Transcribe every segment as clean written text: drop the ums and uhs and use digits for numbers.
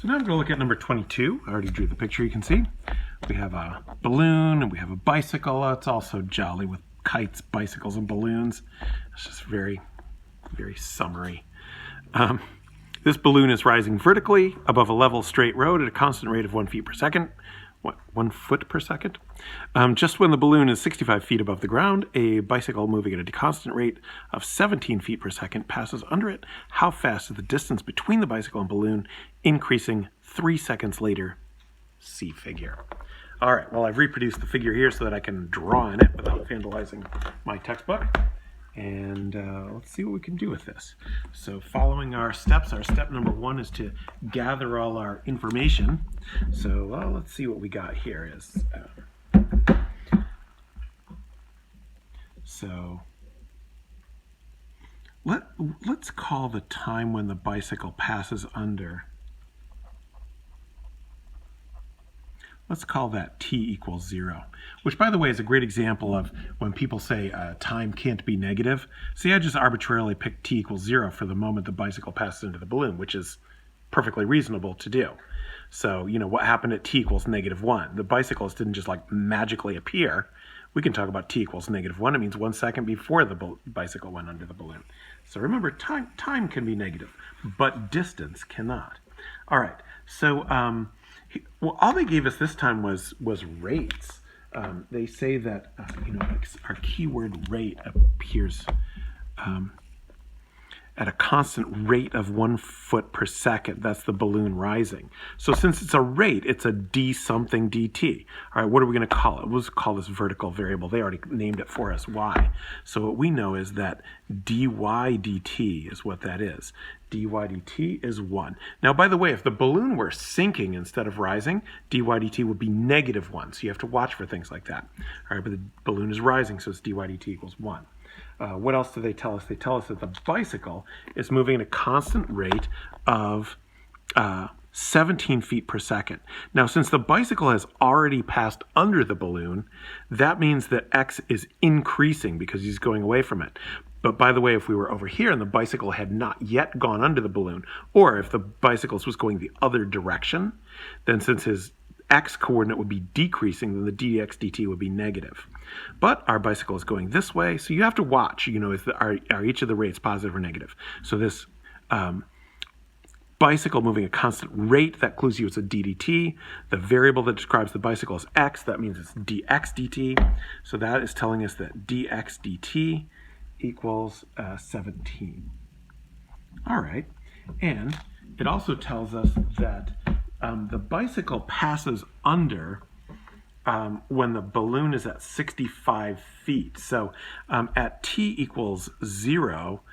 So now I'm going to look at number 22. I already drew the picture, you can see. We have a balloon and we have a bicycle. It's also jolly with kites, bicycles, and balloons. It's just very, very summary. This balloon is rising vertically above a level straight road at a constant rate of 1 feet per second. 1 foot per second. Just when the balloon is 65 feet above the ground, a bicycle moving at a constant rate of 17 feet per second passes under it. How fast is the distance between the bicycle and balloon, increasing 3 seconds later? See figure. All right, well, I've reproduced the figure here so that I can draw in it without vandalizing my textbook. And let's see what we can do with this. So following our steps, our step number 1 is to gather all our information. So let's see what we got here is. So let's call the time when the bicycle passes under. Let's call that t equals 0, which, by the way, is a great example of when people say time can't be negative. See, I just arbitrarily picked t equals 0 for the moment the bicycle passes into the balloon, which is perfectly reasonable to do. So, you know, what happened at t equals -1? The bicycles didn't just like magically appear. We can talk about t equals -1. It means 1 second before the bicycle went under the balloon. So remember, time can be negative, but distance cannot. All right, so well, all they gave us this time was rates. They say that you know, our keyword rate appears at a constant rate of 1 foot per second. That's the balloon rising. So since it's a rate, it's a d something dt. All right, what are we going to call it? We'll just call this vertical variable. They already named it for us, y. So what we know is that dy dt is what that is. dy dt is 1. Now, by the way, if the balloon were sinking instead of rising, dy dt would be -1. So you have to watch for things like that. All right, but the balloon is rising, so it's dy dt equals 1. What else do they tell us? They tell us that the bicycle is moving at a constant rate of 17 feet per second. Now, since the bicycle has already passed under the balloon, that means that x is increasing because he's going away from it. But by the way, if we were over here and the bicycle had not yet gone under the balloon, or if the bicycle was going the other direction, then since his x coordinate would be decreasing, then the dx dt would be negative. But our bicycle is going this way, so you have to watch, you know, are each of the rates positive or negative? So this bicycle moving at a constant rate, that clues you it's a ddt. The variable that describes the bicycle is x, that means it's dx dt. So that is telling us that dx dt equals 17. All right, and it also tells us that the bicycle passes under when the balloon is at 65 feet. So at t equals 0,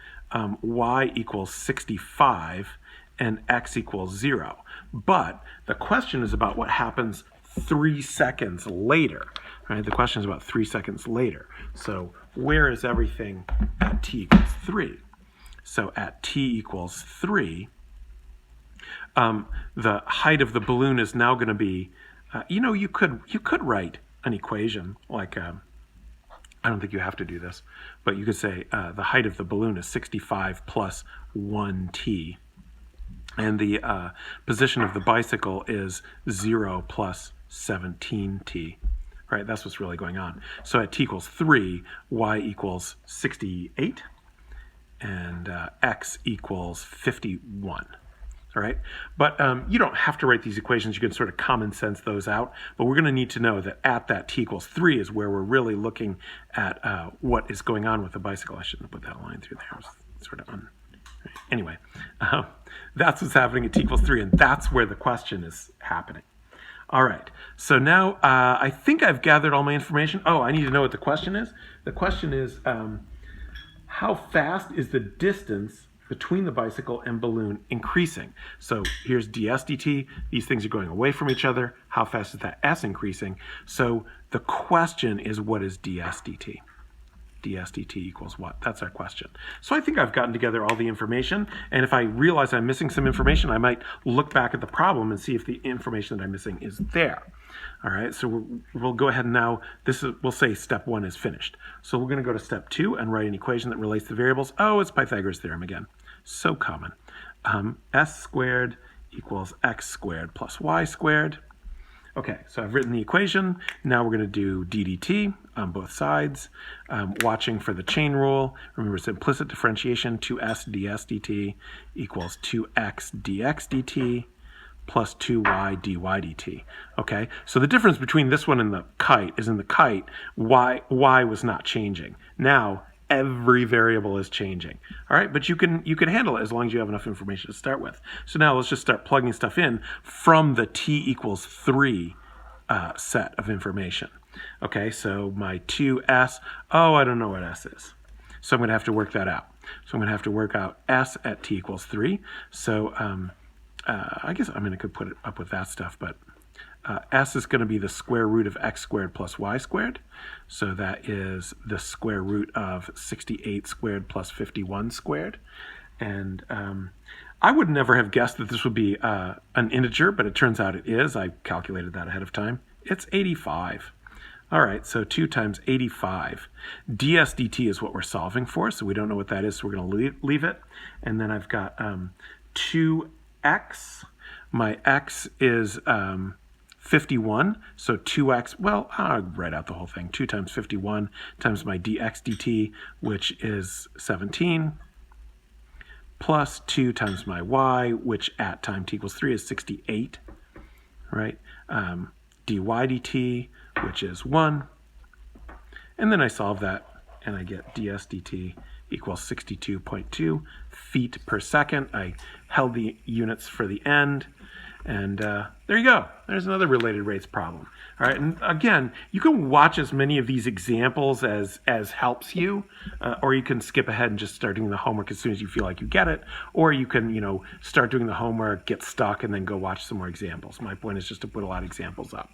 y equals 65, and x equals 0. But the question is about what happens 3 seconds later. Right? The question is about 3 seconds later. So where is everything at t equals 3? So at t equals 3, the height of the balloon is now going to be, you know, you could write an equation like, I don't think you have to do this, but you could say the height of the balloon is 65 plus 1t, and the position of the bicycle is 0 plus 17t. Right, that's what's really going on. So at t equals 3, y equals 68, and x equals 51. All right, but you don't have to write these equations. You can sort of common sense those out. But we're going to need to know that at that t equals 3 is where we're really looking at what is going on with the bicycle. I shouldn't have put that line through there. I was sort of Anyway, that's what's happening at t equals 3, and that's where the question is happening. All right, so now I think I've gathered all my information. Oh, I need to know what the question is. The question is, how fast is the distance between the bicycle and balloon increasing? So here's ds dt. These things are going away from each other. How fast is that s increasing? So the question is, what is ds dt? ds dt equals what? That's our question. So I think I've gotten together all the information, and if I realize I'm missing some information, I might look back at the problem and see if the information that I'm missing is there. All right, so we'll go ahead and now, we'll say step 1 is finished. So we're going to go to step 2 and write an equation that relates the variables. Oh, it's Pythagoras' theorem again. So common. S squared equals x squared plus y squared. Okay, so I've written the equation. Now we're going to do d dt on both sides. Watching for the chain rule. Remember, it's implicit differentiation. 2s ds dt equals 2x dx dt plus 2y dy dt. Okay, so the difference between this one and the kite is in the kite, y was not changing. Now, every variable is changing. All right, but you can handle it as long as you have enough information to start with. So now let's just start plugging stuff in from the t equals 3 set of information. Okay, so my 2s, I don't know what s is. So I'm going to have to work that out. So I'm going to have to work out s at t equals 3. So I guess I'm going to put it up with that stuff, but s is going to be the square root of x squared plus y squared. So that is the square root of 68 squared plus 51 squared. And I would never have guessed that this would be an integer, but it turns out it is. I calculated that ahead of time. It's 85. All right, so 2 times 85. ds dt is what we're solving for, so we don't know what that is, so we're going to leave it. And then I've got 2x. My x is 51, so 2x, well, I'll write out the whole thing. 2 times 51 times my dx dt, which is 17, plus 2 times my y, which at time t equals 3 is 68, right? Dy dt, which is 1. And then I solve that, and I get ds dt equals 62.2 feet per second. I held the units for the end. And there you go. There's another related rates problem. All right, and again, you can watch as many of these examples as helps you, or you can skip ahead and just start doing the homework as soon as you feel like you get it, or you can, start doing the homework, get stuck, and then go watch some more examples. My point is just to put a lot of examples up.